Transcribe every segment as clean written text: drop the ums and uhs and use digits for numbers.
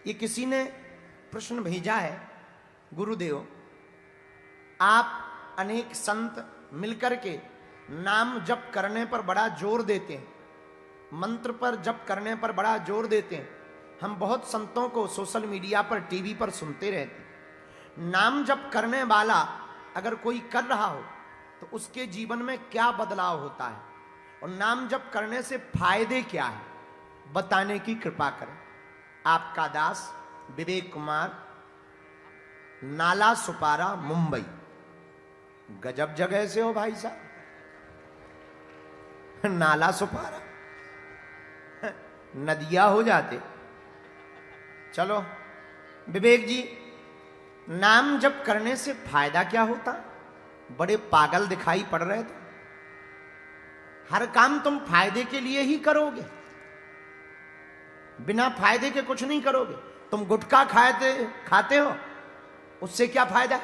ये किसी ने प्रश्न भेजा है, गुरुदेव आप अनेक संत मिलकर के नाम जप करने पर बड़ा जोर देते हैं, मंत्र पर जप करने पर बड़ा जोर देते हैं। हम बहुत संतों को सोशल मीडिया पर, टीवी पर सुनते रहते हैं। नाम जप करने वाला अगर कोई कर रहा हो तो उसके जीवन में क्या बदलाव होता है और नाम जप करने से फायदे क्या है, बताने की कृपा करें। आपका दास विवेक कुमार, नाला सुपारा, मुंबई। गजब जगह से हो भाई साहब, नाला सुपारा, नदिया हो जाते। चलो विवेक जी, नाम जप करने से फायदा क्या होता? बड़े पागल दिखाई पड़ रहे थे। हर काम तुम फायदे के लिए ही करोगे, बिना फायदे के कुछ नहीं करोगे। तुम गुटखा खाते हो, उससे क्या फायदा?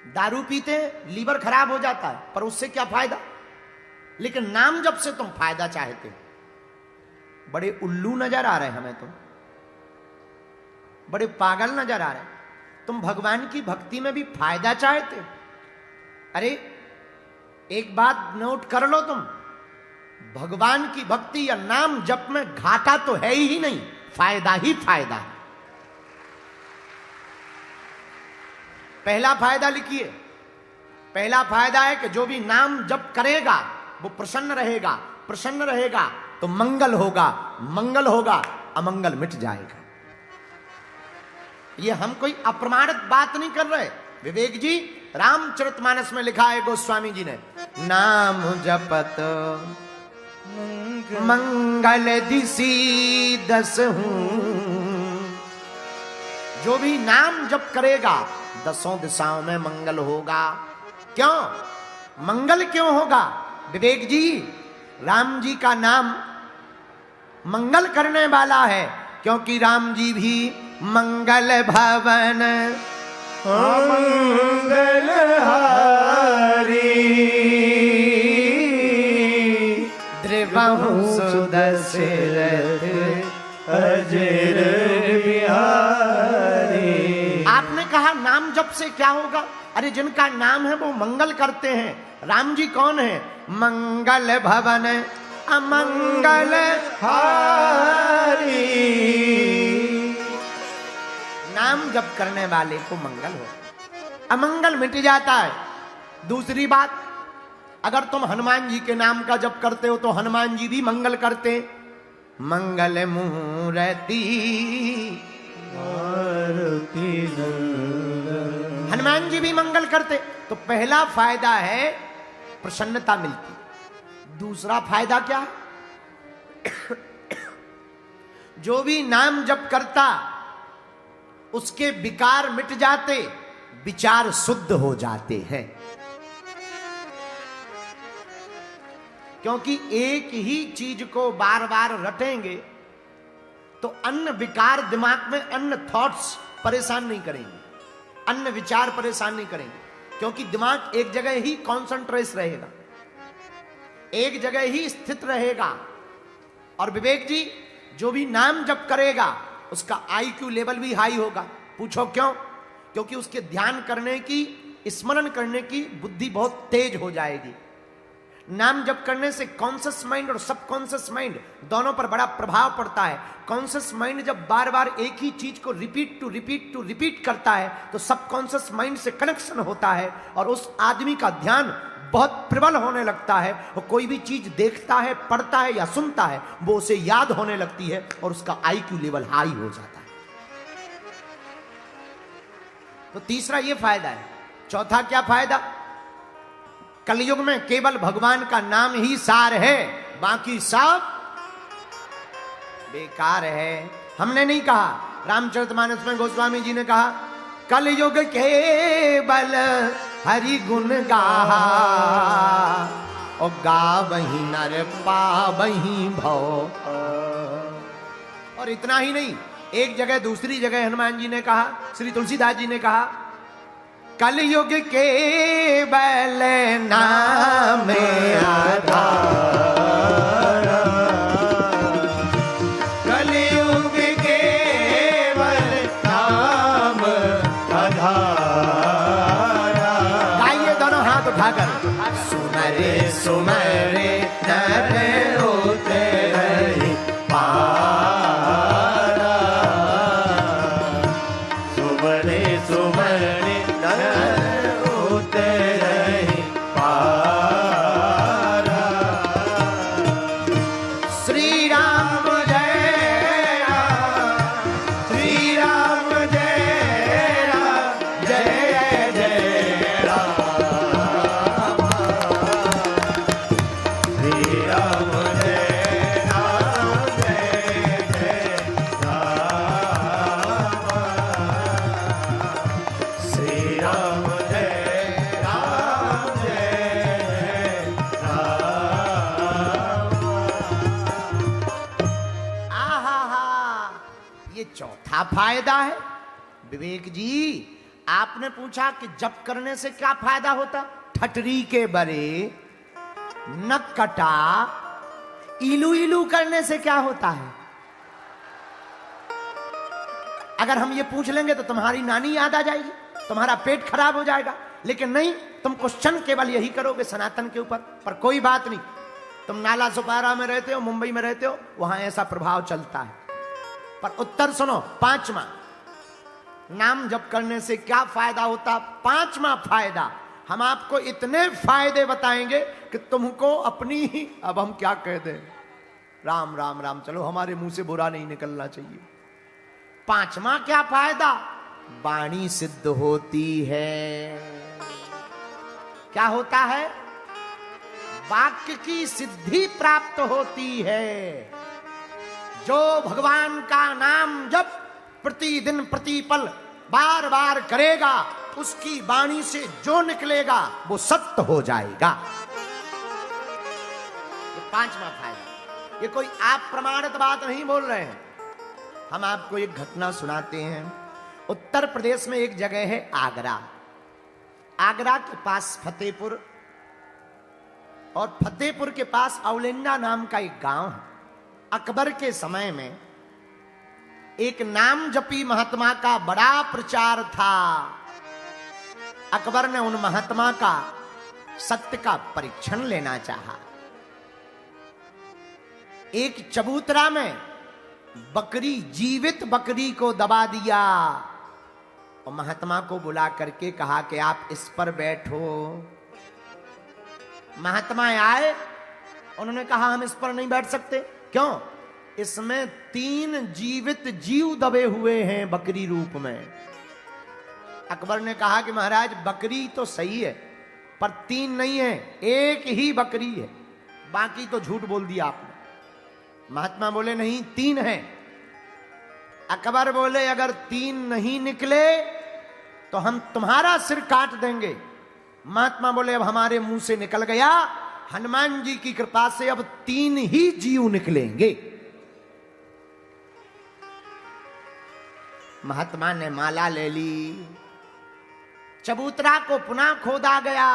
दारू पीते लीवर खराब हो जाता है, पर उससे क्या फायदा? लेकिन नाम जप से तुम फायदा चाहते हो। बड़े उल्लू नजर आ रहे हैं हमें, तुम बड़े पागल नजर आ रहे हैं। तुम भगवान की भक्ति में भी फायदा चाहते हो। अरे एक बात नोट कर लो, तुम भगवान की भक्ति या नाम जप में घाटा तो है ही नहीं, फायदा ही फायदा है। पहला फायदा लिखिए। पहला फायदा है कि जो भी नाम जप करेगा वो प्रसन्न रहेगा। प्रसन्न रहेगा तो मंगल होगा, मंगल होगा अमंगल मिट जाएगा। ये हम कोई अप्रमाणित बात नहीं कर रहे। विवेक जी, रामचरितमानस में लिखा है गोस्वामी जी ने, नाम जपत मंगल दिसी दस हूं। जो भी नाम जप करेगा दसों दिशाओं में मंगल होगा। क्यों मंगल क्यों होगा? विवेक जी, राम जी का नाम मंगल करने वाला है, क्योंकि राम जी भी मंगल भवन मंगल हारी द्रिवहु सुदशरथ अजर बिहारी। आपने कहा नाम जप से क्या होगा? अरे जिनका नाम है वो मंगल करते हैं। राम जी कौन है? मंगल भवन अमंगल हारी। नाम जप करने वाले को मंगल हो, अमंगल मिट जाता है। दूसरी बात, अगर तुम हनुमान जी के नाम का जप करते हो तो हनुमान जी भी मंगल करते। मंगल मूर्ति हनुमान जी भी मंगल करते। तो पहला फायदा है प्रसन्नता मिलती। दूसरा फायदा क्या है? जो भी नाम जप करता उसके विकार मिट जाते, विचार शुद्ध हो जाते हैं। क्योंकि एक ही चीज को बार बार रटेंगे तो अन्य विकार दिमाग में, अन्य थॉट्स परेशान नहीं करेंगे, अन्य विचार परेशान नहीं करेंगे। क्योंकि दिमाग एक जगह ही कॉन्सेंट्रेट रहेगा, एक जगह ही स्थित रहेगा। और विवेक जी, जो भी नाम जप करेगा उसका आईक्यू लेवल भी हाई होगा। पूछो क्यों? क्योंकि उसके ध्यान करने की, स्मरण करने की बुद्धि बहुत तेज हो जाएगी। नाम जप करने से कॉन्शियस माइंड और सबकॉन्शियस माइंड दोनों पर बड़ा प्रभाव पड़ता है। कॉन्शियस माइंड जब बार बार एक ही चीज को रिपीट करता है तो सबकॉन्शियस माइंड से कनेक्शन होता है और उस आदमी का ध्यान बहुत प्रबल होने लगता है। और कोई भी चीज देखता है, पढ़ता है या सुनता है, वो उसे याद होने लगती है और उसका आईक्यू लेवल हाई हो जाता है। तो तीसरा ये फायदा है। चौथा क्या फायदा? कलयुग में केवल भगवान का नाम ही सार है, बाकी सब बेकार है। हमने नहीं कहा, रामचरितमानस में गोस्वामी जी ने कहा, कलयुग केवल हरि गुण गाहा और गावहि नर पावहि भव। और इतना ही नहीं, एक जगह दूसरी जगह हनुमान जी ने कहा, श्री तुलसीदास जी ने कहा, कलयुग केवल नाम आधार, कलयुग के चौथा फायदा है। विवेक जी, आपने पूछा कि जप करने से क्या फायदा होता? ठटरी के बरे नक कटा, इलू इलू करने से क्या होता है? अगर हम ये पूछ लेंगे तो तुम्हारी नानी याद आ जाएगी, तुम्हारा पेट खराब हो जाएगा। लेकिन नहीं, तुम क्वेश्चन केवल यही करोगे सनातन के ऊपर। पर कोई बात नहीं, तुम नाला सुपारा में रहते हो, मुंबई में रहते हो, वहां ऐसा प्रभाव चलता है। पर उत्तर सुनो, पांचवा, नाम जप करने से क्या फायदा होता? पांचवा फायदा, हम आपको इतने फायदे बताएंगे कि तुमको अपनी ही, अब हम क्या कह दें, राम राम राम, चलो हमारे मुंह से बुरा नहीं निकलना चाहिए। पांचवा क्या फायदा? वाणी सिद्ध होती है। क्या होता है? वाक्य की सिद्धि प्राप्त होती है। जो भगवान का नाम जब प्रतिदिन प्रतिपल बार बार करेगा, उसकी वाणी से जो निकलेगा वो सत्य हो जाएगा। ये पांचवा फायदा। ये कोई आप प्रमाणित बात नहीं बोल रहे हैं, हम आपको एक घटना सुनाते हैं। उत्तर प्रदेश में एक जगह है आगरा। आगरा के पास फतेहपुर, और फतेहपुर के पास औलिंडा नाम का एक गांव है। अकबर के समय में एक नाम जपी महात्मा का बड़ा प्रचार था। अकबर ने उन महात्मा का सत्य का परीक्षण लेना चाहा। एक चबूतरा में बकरी, जीवित बकरी को दबा दिया और महात्मा को बुला करके कहा कि आप इस पर बैठो। महात्मा आए, उन्होंने कहा हम इस पर नहीं बैठ सकते। क्यों? इसमें 3 जीवित जीव दबे हुए हैं बकरी रूप में। अकबर ने कहा कि महाराज बकरी तो सही है, पर 3 नहीं है, एक ही बकरी है, बाकी तो झूठ बोल दिया आपने। महात्मा बोले नहीं, 3 है। अकबर बोले अगर 3 नहीं निकले तो हम तुम्हारा सिर काट देंगे। महात्मा बोले अब हमारे मुंह से निकल गया, हनुमान जी की कृपा से अब 3 ही जीव निकलेंगे। महात्मा ने माला ले ली, चबूतरा को पुनः खोदा गया।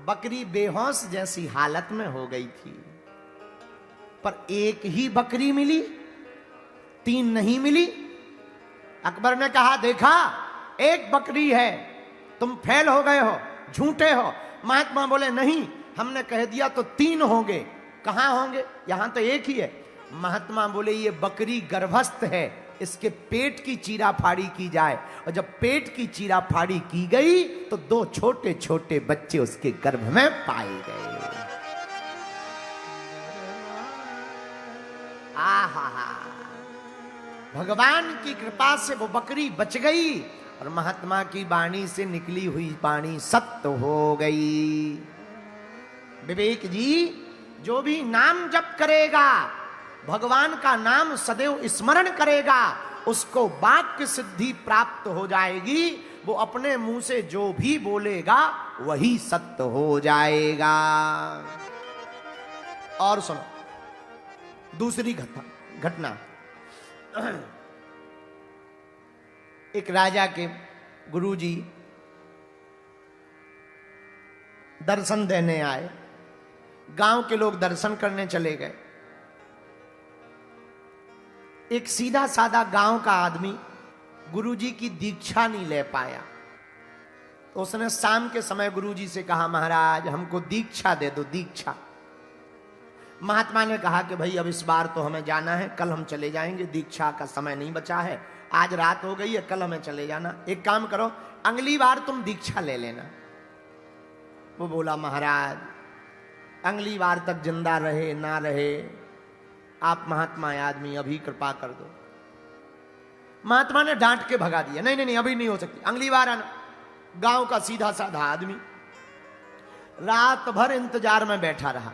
बकरी बेहोश जैसी हालत में हो गई थी, पर एक ही बकरी मिली, 3 नहीं मिली। अकबर ने कहा देखा, एक बकरी है, तुम फेल हो गए हो, झूठे हो। महात्मा बोले नहीं, हमने कह दिया तो 3 होंगे, कहां होंगे, यहां तो एक ही है। महात्मा बोले ये बकरी गर्भस्थ है, इसके पेट की चीरा फाड़ी की जाए। और जब पेट की चीरा फाड़ी की गई तो 2 छोटे छोटे बच्चे उसके गर्भ में पाए गए। आहा, भगवान की कृपा से वो बकरी बच गई और महात्मा की वाणी से निकली हुई वाणी सत्य हो गई। विवेक जी, जो भी नाम जप करेगा, भगवान का नाम सदैव स्मरण करेगा, उसको वाक्य सिद्धि प्राप्त हो जाएगी। वो अपने मुंह से जो भी बोलेगा वही सत्य हो जाएगा। और सुनो दूसरी घटना। एक राजा के गुरुजी दर्शन देने आए। गांव के लोग दर्शन करने चले गए। एक सीधा साधा गांव का आदमी गुरुजी की दीक्षा नहीं ले पाया, तो उसने शाम के समय गुरुजी से कहा महाराज हमको दीक्षा दे दो, दीक्षा। महात्मा ने कहा कि भाई अब इस बार तो हमें जाना है, कल हम चले जाएंगे, दीक्षा का समय नहीं बचा है, आज रात हो गई है, कल हमें चले जाना। एक काम करो, अगली बार तुम दीक्षा ले लेना। वो बोला महाराज अगली बार तक जिंदा रहे ना रहे, आप महात्मा आदमी, अभी कृपा कर दो। महात्मा ने डांट के भगा दिया, नहीं नहीं नहीं अभी नहीं हो सकती, अगली बार आना। गांव का सीधा साधा आदमी रात भर इंतजार में बैठा रहा।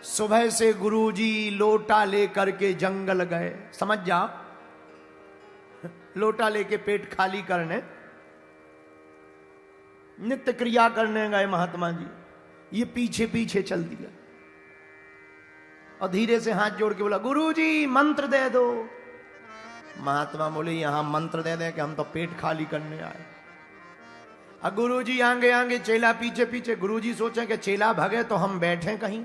सुबह से गुरुजी लोटा लेकर के जंगल गए, समझ जाओ, लोटा लेके पेट खाली करने, नित्य क्रिया करने गए महात्मा जी। ये पीछे पीछे चल दिया और धीरे से हाथ जोड़ के बोला गुरुजी मंत्र दे दो। महात्मा बोले यहां मंत्र दे दे कि हम तो पेट खाली करने आए। अब गुरुजी आगे आगे, चेला पीछे पीछे। गुरुजी सोचे कि चेला भगे तो हम बैठे कहीं,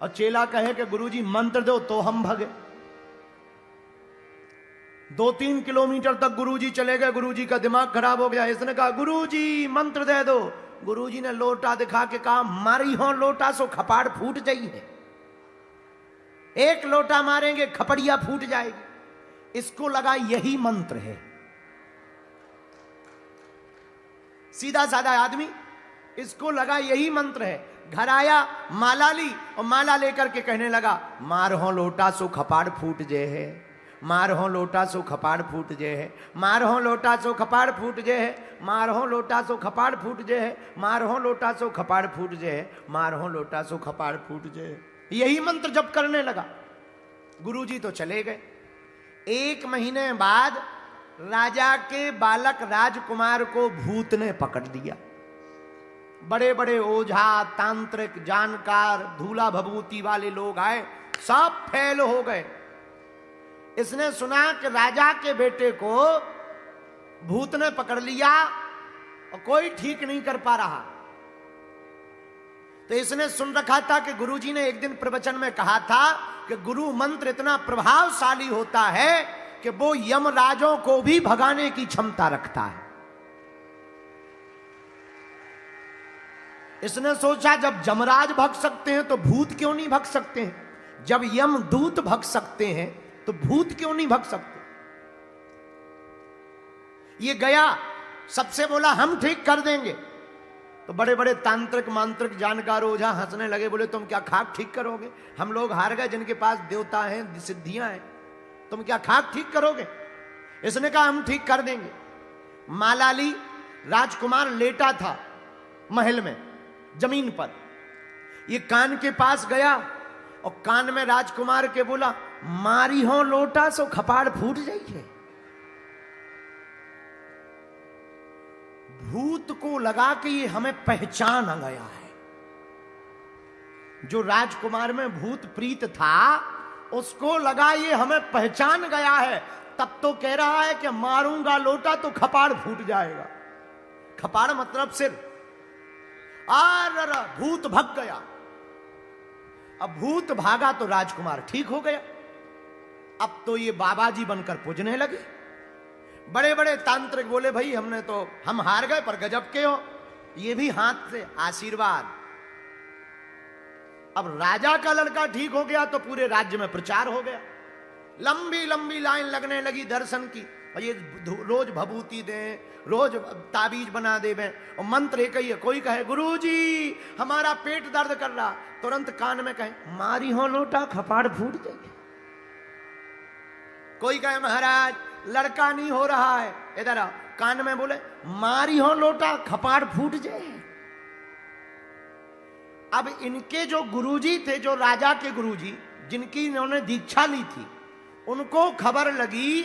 और चेला कहे कि गुरुजी मंत्र दो तो हम भगे। 2-3 किलोमीटर तक गुरुजी चले गए। गुरुजी का दिमाग खराब हो गया। इसने कहा गुरुजी मंत्र दे दो। गुरुजी ने लोटा दिखा के कहा मारी हो लोटा सो खपाड़ फूट जाइए। एक लोटा मारेंगे खपड़िया फूट जाएगी। इसको लगा यही मंत्र है। सीधा साधा आदमी, इसको लगा यही मंत्र है। घर आया, माला ली और माला लेकर के कहने लगा मार हो लोटा सो खपाड़ फूट जे है, मार हो लोटा सो खपाड़ फूट जे है, मार हो लोटा सो खपाड़ फूट जे है, मार हो लोटा सो खपाड़ फूट जे है, मार हो लोटा सो खपाड़ फूट जे है, मार हो लोटा सो खपाड़ फूट जे है। यही मंत्र जप करने लगा। गुरुजी तो चले गए। 1 महीने बाद राजा के बालक राजकुमार को भूत ने पकड़ दिया। बड़े बड़े ओझा, तांत्रिक, जानकार, धूला भभूति वाले लोग आए, सब फेल हो गए। इसने सुना कि राजा के बेटे को भूत ने पकड़ लिया और कोई ठीक नहीं कर पा रहा। तो इसने सुन रखा था कि गुरुजी ने एक दिन प्रवचन में कहा था कि गुरु मंत्र इतना प्रभावशाली होता है कि वो यमराजों को भी भगाने की क्षमता रखता है। इसने सोचा जब यमराज भग सकते हैं तो भूत क्यों नहीं भग सकते हैं, जब यमदूत भग सकते हैं तो भूत क्यों नहीं भग सकते। ये गया, सबसे बोला हम ठीक कर देंगे। तो बड़े बड़े तांत्रिक, मांत्रिक, जानकार, ओझा हंसने लगे। बोले तुम क्या खाक ठीक करोगे, हम लोग हार गए जिनके पास देवता हैं, सिद्धियां हैं, तुम क्या खाक ठीक करोगे। इसने कहा हम ठीक कर देंगे। माला ली, राजकुमार लेटा था महल में जमीन पर। ये कान के पास गया और कान में राजकुमार के बोला मारी हो लोटा सो खपाड़ फूट जाइए। भूत को लगा कि ये हमें पहचान आ गया है। जो राजकुमार में भूत प्रीत था उसको लगा ये हमें पहचान गया है। तब तो कह रहा है कि मारूंगा लोटा तो खपाड़ फूट जाएगा। खपाड़ मतलब सिर। भूत भग गया। अब भूत भागा तो राजकुमार ठीक हो गया। अब तो ये बाबा जी बनकर पूजने लगे। बड़े बड़े तांत्रिक बोले भाई हम हार गए पर गजब के हो, ये भी हाथ से आशीर्वाद। अब राजा का लड़का ठीक हो गया तो पूरे राज्य में प्रचार हो गया। लंबी लंबी लाइन लगने लगी दर्शन की। और ये रोज भभूति दें, रोज ताबीज बना देवें, और मंत्र एक ही है। कोई कहे गुरुजी हमारा पेट दर्द कर रहा, तुरंत कान में कहे मारी हो लोटा खपाड़ फूट जाए। कोई कहे महाराज लड़का नहीं हो रहा है, इधर आओ, कान में बोले मारी हो लोटा खपाड़ फूट जाए। अब इनके जो गुरुजी थे, जो राजा के गुरुजी जिनकी इन्होंने दीक्षा ली थी, उनको खबर लगी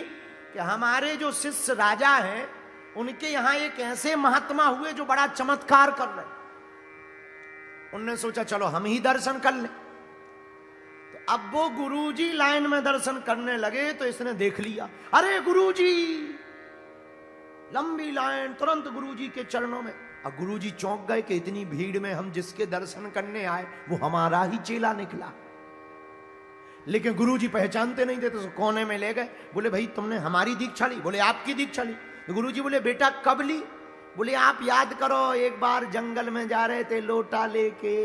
कि हमारे जो शिष्य राजा हैं उनके यहां एक ऐसे महात्मा हुए जो बड़ा चमत्कार कर रहे। उनने सोचा चलो हम ही दर्शन कर लें। तो अब वो गुरुजी लाइन में दर्शन करने लगे तो इसने देख लिया, अरे गुरुजी, लंबी लाइन, तुरंत गुरुजी के चरणों में। अब गुरुजी चौंक गए कि इतनी भीड़ में हम जिसके दर्शन करने आए वो हमारा ही चेला निकला। लेकिन गुरुजी पहचानते नहीं थे तो कोने में ले गए। बोले भाई तुमने हमारी दीक्षा ली? बोले आपकी दीक्षा ली। तो गुरुजी बोले बेटा कब ली? बोले आप याद करो, एक बार जंगल में जा रहे थे लोटा लेके,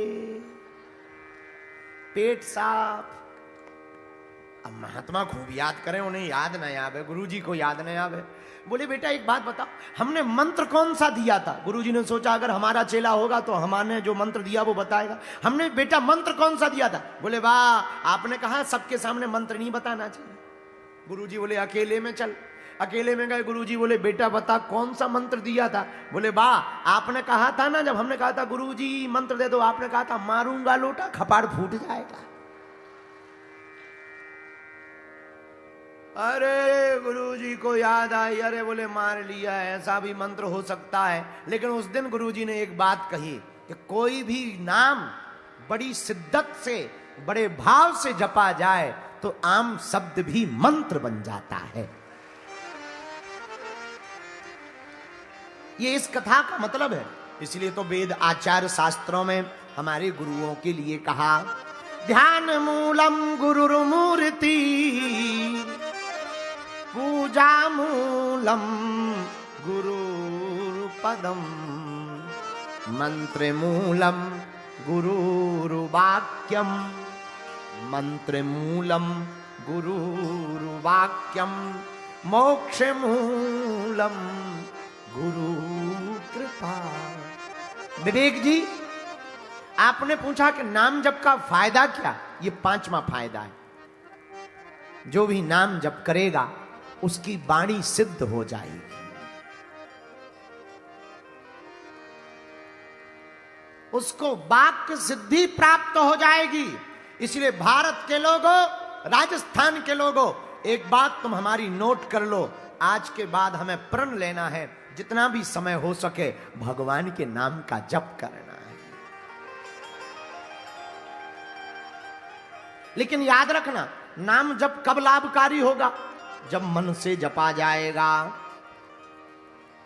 पेट साफ। अब महात्मा खूब याद करें, उन्हें याद नहीं आवे, गुरुजी को याद नहीं आवे। बोले बेटा एक बात बताओ, हमने मंत्र कौन सा दिया था? गुरुजी ने सोचा अगर हमारा चेला होगा तो हमारे जो मंत्र दिया वो बताएगा। हमने बेटा मंत्र कौन सा दिया था? बोले वाह, आपने कहा सबके सामने मंत्र नहीं बताना चाहिए। गुरुजी बोले अकेले में चल। अकेले में गए। गुरुजी बोले बेटा बता कौन सा मंत्र दिया था? बोले वाह, आपने कहा था ना, जब हमने कहा था गुरुजी मंत्र दे दो, आपने कहा था मारूंगा लोटा खपाड़ फूट जाएगा। अरे गुरुजी को याद आई, अरे बोले मार लिया, ऐसा भी मंत्र हो सकता है। लेकिन उस दिन गुरुजी ने एक बात कही कि कोई भी नाम बड़ी शिद्दत से, बड़े भाव से जपा जाए तो आम शब्द भी मंत्र बन जाता है। ये इस कथा का मतलब है। इसलिए तो वेद आचार्य शास्त्रों में हमारे गुरुओं के लिए कहा, ध्यान मूलम गुरुर्मूर्ति, पूजा मूलम गुरुपदम, मंत्र मूलम गुरुर्वाक्यम, मंत्र मूलम गुरुर्वाक्यम, मोक्ष मूलम गुरु कृपा। विवेक जी, आपने पूछा कि नाम जप का फायदा क्या? ये 5वां फायदा है। जो भी नाम जप करेगा उसकी वाणी सिद्ध हो जाएगी। उसको वाक्य सिद्धि प्राप्त हो जाएगी। इसलिए भारत के लोगों, राजस्थान के लोगों, एक बात तुम हमारी नोट कर लो, आज के बाद हमें प्रण लेना है, जितना भी समय हो सके भगवान के नाम का जप करना है। लेकिन याद रखना, नाम जप कब लाभकारी होगा? जब मन से जपा जाएगा।